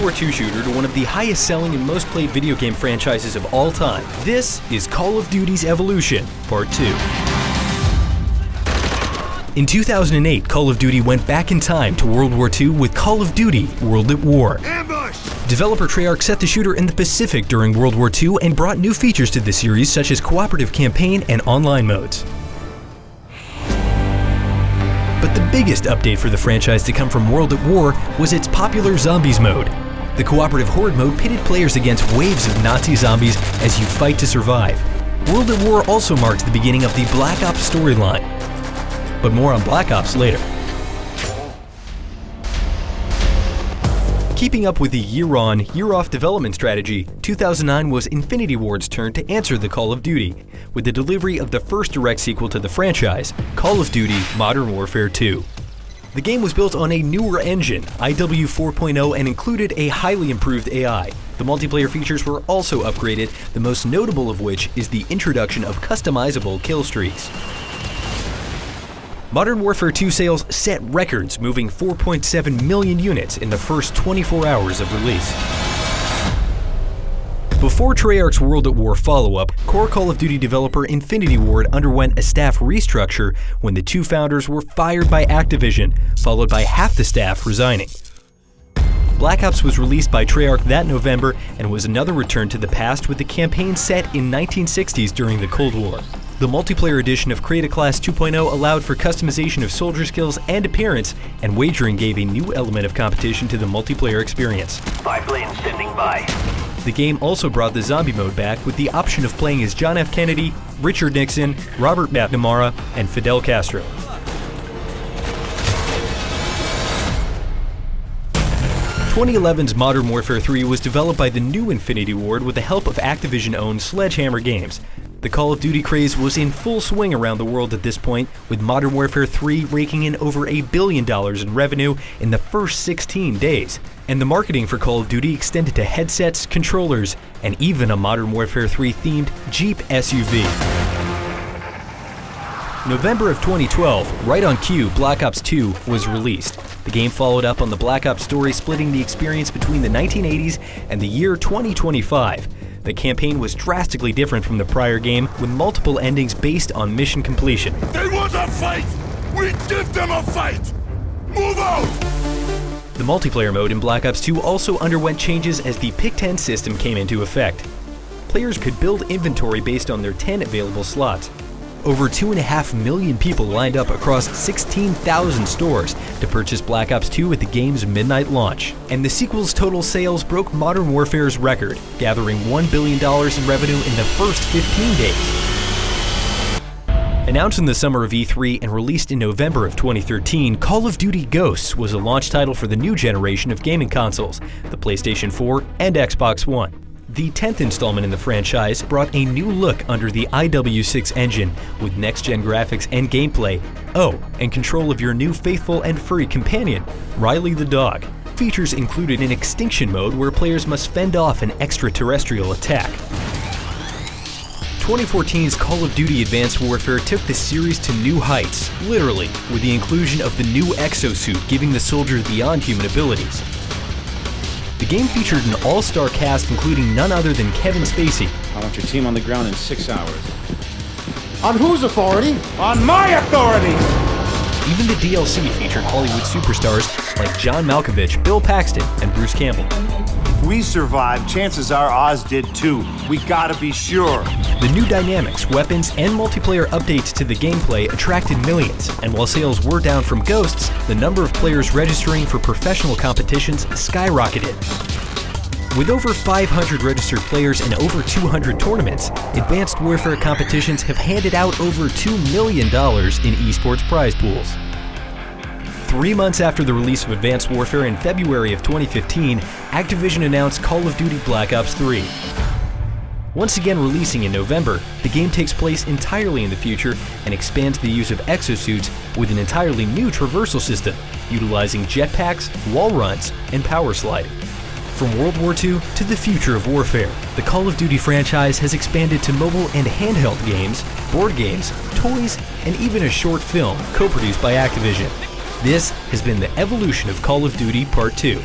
War II shooter to one of the highest selling and most played video game franchises of all time. This is Call of Duty's Evolution, Part 2. In 2008, Call of Duty went back in time to World War II with Call of Duty World at War. Ambush! Developer Treyarch set the shooter in the Pacific during World War II and brought new features to the series such as cooperative campaign and online modes. But the biggest update for the franchise to come from World at War was its popular Zombies mode. The cooperative Horde mode pitted players against waves of Nazi zombies as you fight to survive. World at War also marked the beginning of the Black Ops storyline. But more on Black Ops later. Keeping up with the year-on, year-off development strategy, 2009 was Infinity Ward's turn to answer the Call of Duty, with the delivery of the first direct sequel to the franchise, Call of Duty Modern Warfare 2. The game was built on a newer engine, IW 4.0, and included a highly improved AI. The multiplayer features were also upgraded, the most notable of which is the introduction of customizable kill streaks. Modern Warfare 2 sales set records, moving 4.7 million units in the first 24 hours of release. Before Treyarch's World at War follow-up, core Call of Duty developer Infinity Ward underwent a staff restructure when the two founders were fired by Activision, followed by half the staff resigning. Black Ops was released by Treyarch that November and was another return to the past with the campaign set in 1960s during the Cold War. The multiplayer edition of Create a Class 2.0 allowed for customization of soldier skills and appearance, and wagering gave a new element of competition to the multiplayer experience. 5 lanes standing by. The game also brought the zombie mode back with the option of playing as John F. Kennedy, Richard Nixon, Robert McNamara, and Fidel Castro. 2011's Modern Warfare 3 was developed by the new Infinity Ward with the help of Activision-owned Sledgehammer Games. The Call of Duty craze was in full swing around the world at this point, with Modern Warfare 3 raking in over $1 billion in revenue in the first 16 days. And the marketing for Call of Duty extended to headsets, controllers, and even a Modern Warfare 3 themed Jeep SUV. November of 2012, right on cue, Black Ops 2 was released. The game followed up on the Black Ops story, splitting the experience between the 1980s and the year 2025. The campaign was drastically different from the prior game, with multiple endings based on mission completion. They want a fight! We give them a fight! Move out! The multiplayer mode in Black Ops 2 also underwent changes as the Pick-10 system came into effect. Players could build inventory based on their 10 available slots. Over 2.5 million people lined up across 16,000 stores to purchase Black Ops 2 at the game's midnight launch. And the sequel's total sales broke Modern Warfare's record, gathering $1 billion in revenue in the first 15 days. Announced in the summer of E3 and released in November of 2013, Call of Duty Ghosts was a launch title for the new generation of gaming consoles, the PlayStation 4 and Xbox One. The 10th installment in the franchise brought a new look under the IW6 engine with next-gen graphics and gameplay. Oh, and control of your new faithful and furry companion, Riley the dog. Features included an extinction mode where players must fend off an extraterrestrial attack. 2014's Call of Duty Advanced Warfare took the series to new heights, literally, with the inclusion of the new exosuit giving the soldiers beyond human abilities. The game featured an all-star cast including none other than Kevin Spacey. I want your team on the ground in 6 hours. On whose authority? On my authority! Even the DLC featured Hollywood superstars like John Malkovich, Bill Paxton, and Bruce Campbell. If we survive, chances are Oz did too. We gotta be sure. The new dynamics, weapons, and multiplayer updates to the gameplay attracted millions, and while sales were down from Ghosts, the number of players registering for professional competitions skyrocketed. With over 500 registered players and over 200 tournaments, Advanced Warfare competitions have handed out over $2 million in esports prize pools. 3 months after the release of Advanced Warfare in February of 2015, Activision announced Call of Duty Black Ops 3. Once again releasing in November, the game takes place entirely in the future and expands the use of exosuits with an entirely new traversal system, utilizing jetpacks, wall runs, and power sliding. From World War II to the future of warfare, the Call of Duty franchise has expanded to mobile and handheld games, board games, toys, and even a short film co-produced by Activision. This has been the evolution of Call of Duty Part 2.